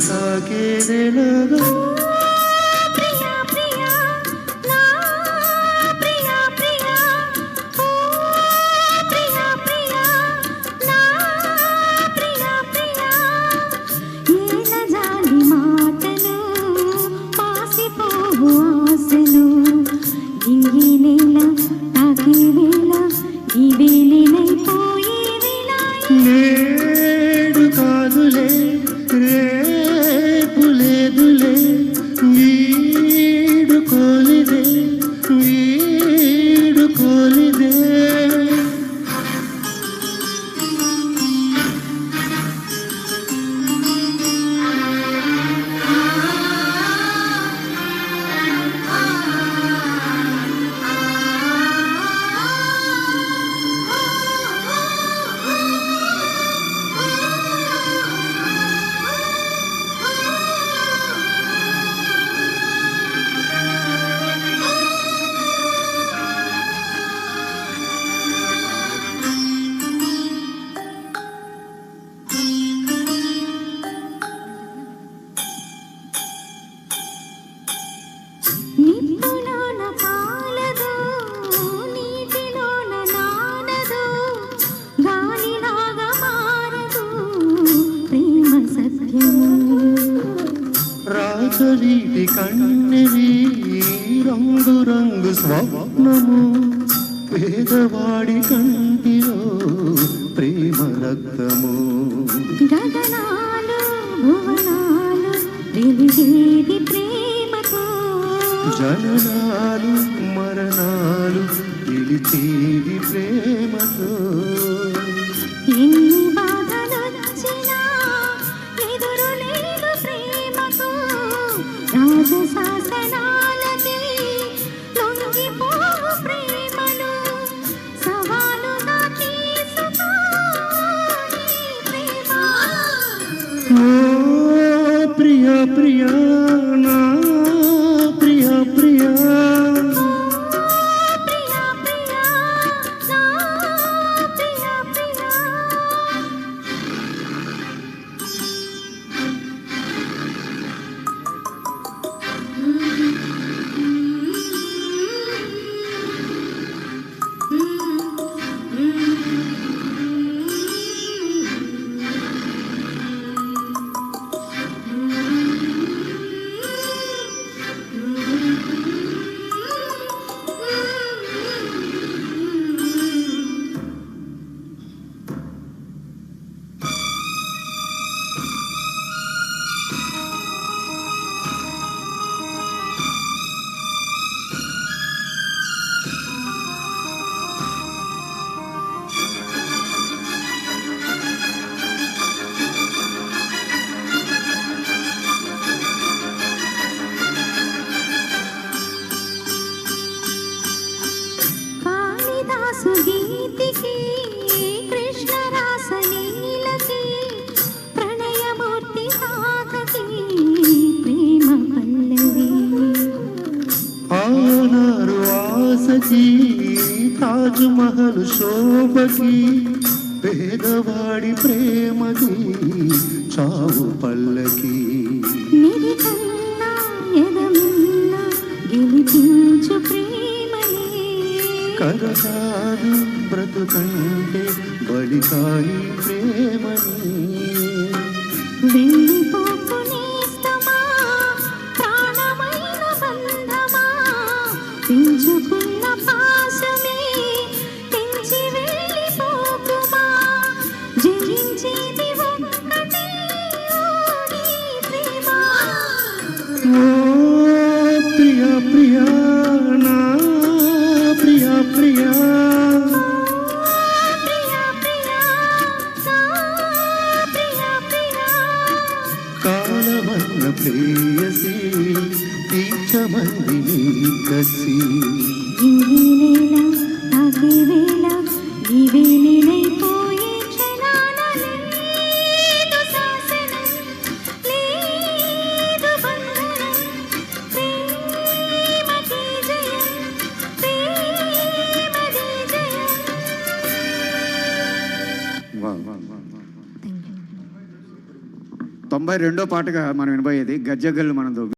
సాగేదెలాగా నేడు కాదులే రేపు లేదులే వీడుకోలిదే వీడుకోలిదే రాజరీతి కన్నెవి రంగు రంగు స్వప్నము పేదవాడి కంటిలో ప్రేమ రక్తము గగనాలు భువనాలు వెలిగేది ప్రేమతో జననాలు మరణాలు పిలిచేది ప్రేమతో ఎన్ని బాధలొచ్చినా ఎదురు లేదు ప్రేమకు రాజశాసనాలకి లొంగిపోవు ప్రేమను సవాలుగా తీసుకోని ప్రేమ ఓ ప్రియా ప్రియా నా ప్రియా ప్రియా ప్రియా ప్రియా నా ప్రియా ప్రియా కాళిదాసు గీతికి కృష్ణ రాసలీలకి ప్రణయమూర్తి గాథకి ప్రేమ పల్లవి ఆనారు ఆశకి తాజ్ మహల్ శోభకి పేదవాడి ప్రేమకి చావు పల్లకి నిరికన్నా ఎదమున్నా గెలిపించు ప్రేమని కరకాదు బ్రతుకంటే బలి కాని ప్రేమని వెళ్ళిపోకు నేస్తమా ప్రాణమైన బంధమా పెంచుకున్న పాశమే తెంచి వెళ్ళిపోకుమా జయించేది ఒక్కటే నీ ప్రేమ ఓ ప్రియా ప్రియా నా ప్రియా ప్రియా ప్రియా ప్రియా నా ప్రియా ప్రియా కాలమన్న ప్రేయసి తీర్చమంది నీ కసి ఇంగినేల తాకే వేళ నీవే నేనైపోయే క్షణాన లేదు శాసనం లేదు బంధనం ప్రేమకి జయం ప్రేమది జయం. తమ 92వ పాటగా మనం వినబోయేది గజ్జగల్లు మనతో